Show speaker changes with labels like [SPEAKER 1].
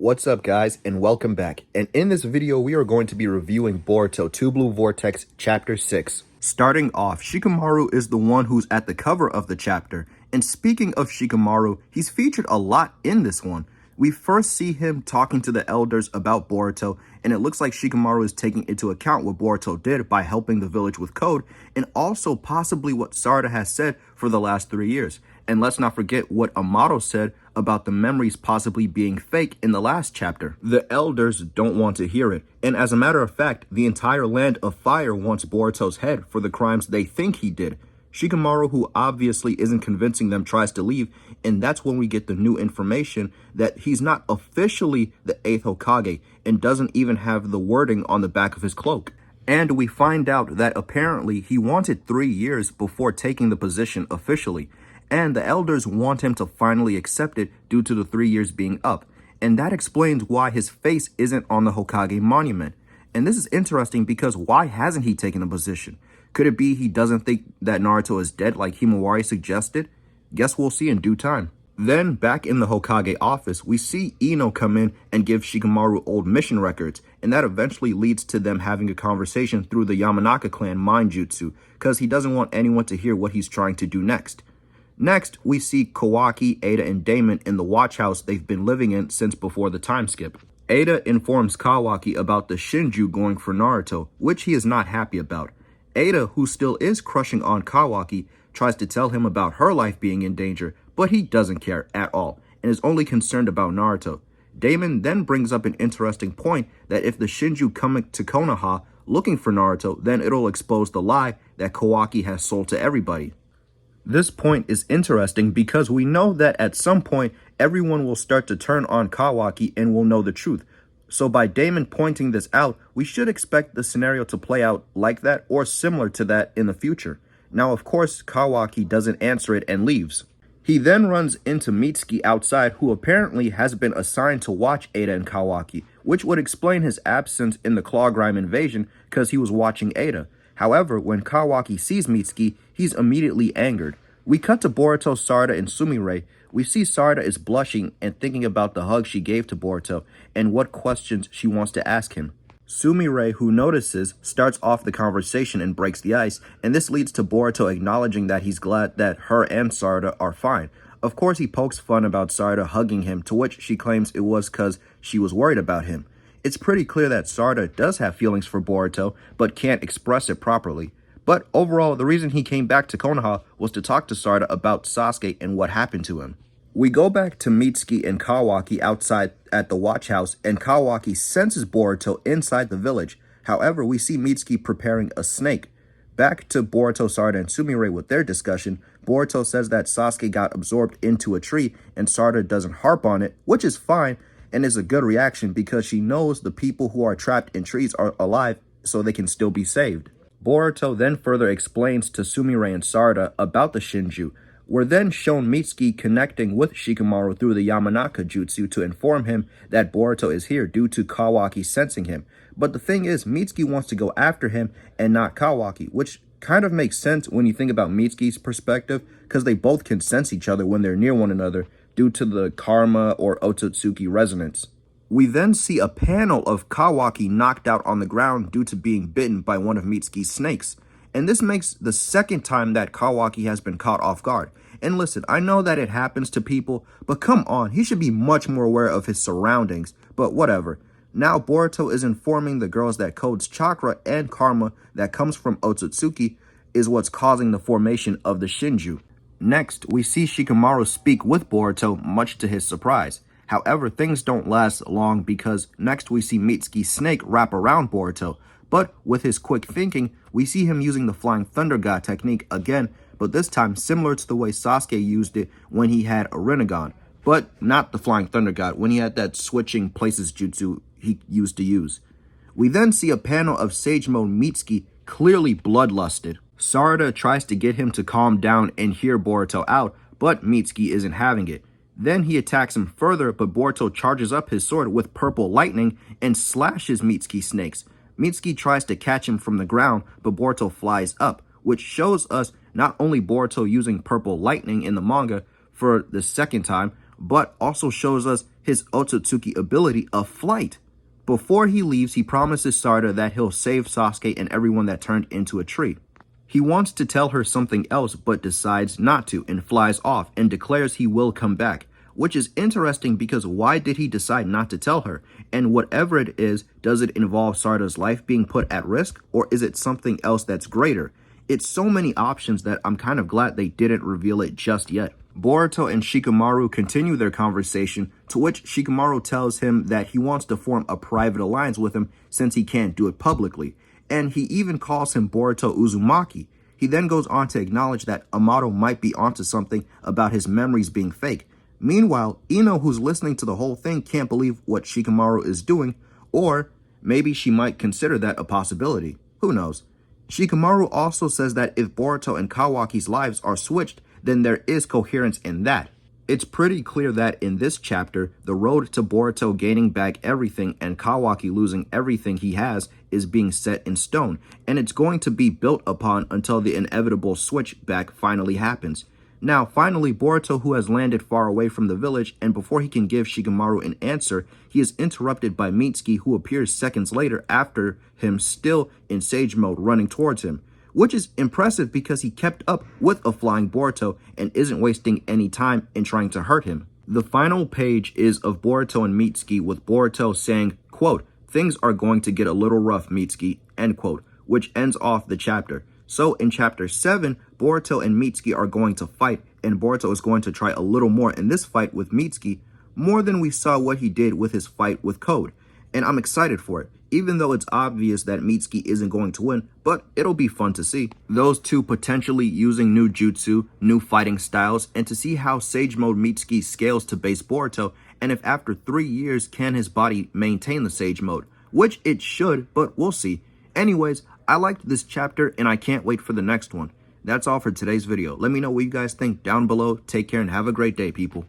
[SPEAKER 1] What's up guys, and welcome back. And in this video we are going to be reviewing Boruto 2 Blue Vortex Chapter 6. Starting off, Shikamaru is the one who's at the cover of the chapter. And speaking of Shikamaru, he's featured a lot in this one. We first see him talking to the elders about Boruto, and it looks like Shikamaru is taking into account what Boruto did by helping the village with code, and also possibly what Sarada has said for the last 3 years. And let's not forget what Amato said about the memories possibly being fake in the last chapter. The elders don't want to hear it, and as a matter of fact, the entire land of fire wants Boruto's head for the crimes they think he did. Shikamaru, who obviously isn't convincing them, tries to leave, and that's when we get the new information that he's not officially the 8th Hokage and doesn't even have the wording on the back of his cloak. And we find out that apparently he wanted 3 years before taking the position officially, and the elders want him to finally accept it due to the 3 years being up. And that explains why his face isn't on the Hokage monument. And this is interesting because why hasn't he taken a position? Could it be he doesn't think that Naruto is dead like Himawari suggested? Guess we'll see in due time. Then, back in the Hokage office, we see Ino come in and give Shikamaru old mission records, and that eventually leads to them having a conversation through the Yamanaka clan mind jutsu, because he doesn't want anyone to hear what he's trying to do next. Next, we see Kawaki, Ada, and Damon in the watch house they've been living in since before the time skip. Ada informs Kawaki about the Shinju going for Naruto, which he is not happy about. Ada, who still is crushing on Kawaki, tries to tell him about her life being in danger, but he doesn't care at all, and is only concerned about Naruto. Damon then brings up an interesting point that if the Shinju come to Konoha looking for Naruto, then it'll expose the lie that Kawaki has sold to everybody. This point is interesting because we know that at some point, everyone will start to turn on Kawaki and will know the truth. So by Damon pointing this out, we should expect the scenario to play out like that or similar to that in the future. Now, of course, Kawaki doesn't answer it and leaves. He then runs into Mitski outside, who apparently has been assigned to watch Ada and Kawaki, which would explain his absence in the Clawgrime invasion because he was watching Ada. However, when Kawaki sees Mitski, he's immediately angered. We cut to Boruto, Sarada, and Sumire. We see Sarada is blushing and thinking about the hug she gave to Boruto and what questions she wants to ask him. Sumire, who notices, starts off the conversation and breaks the ice, and this leads to Boruto acknowledging that he's glad that her and Sarada are fine. Of course, he pokes fun about Sarada hugging him, to which she claims it was because she was worried about him. It's pretty clear that Sarada does have feelings for Boruto, but can't express it properly. But overall, the reason he came back to Konoha was to talk to Sarada about Sasuke and what happened to him. We go back to Mitski and Kawaki outside at the watch house, and Kawaki senses Boruto inside the village. However, we see Mitski preparing a snake. Back to Boruto, Sarada, and Sumire with their discussion. Boruto says that Sasuke got absorbed into a tree, and Sarada doesn't harp on it, which is fine, and is a good reaction because she knows the people who are trapped in trees are alive, so they can still be saved. Boruto then further explains to Sumire and Sarada about the Shinju. We're then shown Mitski connecting with Shikamaru through the Yamanaka jutsu to inform him that Boruto is here due to Kawaki sensing him. But the thing is, Mitski wants to go after him and not Kawaki, which kind of makes sense when you think about Mitski's perspective, because they both can sense each other when they're near one another due to the karma or Otsutsuki resonance. We then see a panel of Kawaki knocked out on the ground due to being bitten by one of Mitski's snakes. And this makes the second time that Kawaki has been caught off guard. And listen, I know that it happens to people, but come on, he should be much more aware of his surroundings. But whatever. Now Boruto is informing the girls that Code's chakra and karma that comes from Otsutsuki is what's causing the formation of the Shinju. Next, we see Shikamaru speak with Boruto, much to his surprise. However, things don't last long because next we see Mitski's snake wrap around Boruto. But with his quick thinking, we see him using the Flying Thunder God technique again, but this time similar to the way Sasuke used it when he had a Rinnegan. But not the Flying Thunder God, when he had that switching places jutsu he used to use. We then see a panel of Sage Mode Mitski clearly bloodlusted. Sarada tries to get him to calm down and hear Boruto out, but Mitski isn't having it. Then he attacks him further, but Boruto charges up his sword with purple lightning and slashes Mitski's snakes. Mitski tries to catch him from the ground, but Boruto flies up, which shows us not only Boruto using purple lightning in the manga for the second time, but also shows us his Otsutsuki ability of flight. Before he leaves, he promises Sarada that he'll save Sasuke and everyone that turned into a tree. He wants to tell her something else but decides not to and flies off and declares he will come back, which is interesting because why did he decide not to tell her? And whatever it is, does it involve Sarada's life being put at risk, or is it something else that's greater? It's so many options that I'm kind of glad they didn't reveal it just yet. Boruto and Shikamaru continue their conversation, to which Shikamaru tells him that he wants to form a private alliance with him since he can't do it publicly. And he even calls him Boruto Uzumaki. He then goes on to acknowledge that Amato might be onto something about his memories being fake. Meanwhile, Ino, who's listening to the whole thing, can't believe what Shikamaru is doing, or maybe she might consider that a possibility. Who knows? Shikamaru also says that if Boruto and Kawaki's lives are switched, then there is coherence in that. It's pretty clear that in this chapter, the road to Boruto gaining back everything and Kawaki losing everything he has is being set in stone, and it's going to be built upon until the inevitable switch back finally happens. Now, finally, Boruto, who has landed far away from the village, and before he can give Shikamaru an answer, he is interrupted by Mitski, who appears seconds later after him, still in sage mode, running towards him, which is impressive because he kept up with a flying Boruto and isn't wasting any time in trying to hurt him. The final page is of Boruto and Mitski, with Boruto saying, quote, "Things are going to get a little rough, Mitski," end quote, which ends off the chapter. So in chapter 7, Boruto and Mitski are going to fight, and Boruto is going to try a little more in this fight with Mitski, more than we saw what he did with his fight with Code. And I'm excited for it, even though it's obvious that Mitski isn't going to win, but it'll be fun to see. Those two potentially using new jutsu, new fighting styles, and to see how Sage Mode Mitski scales to base Boruto, and if after 3 years can his body maintain the Sage Mode, which it should, but we'll see. Anyways, I liked this chapter and I can't wait for the next one. That's all for today's video. Let me know what you guys think down below. Take care and have a great day, people.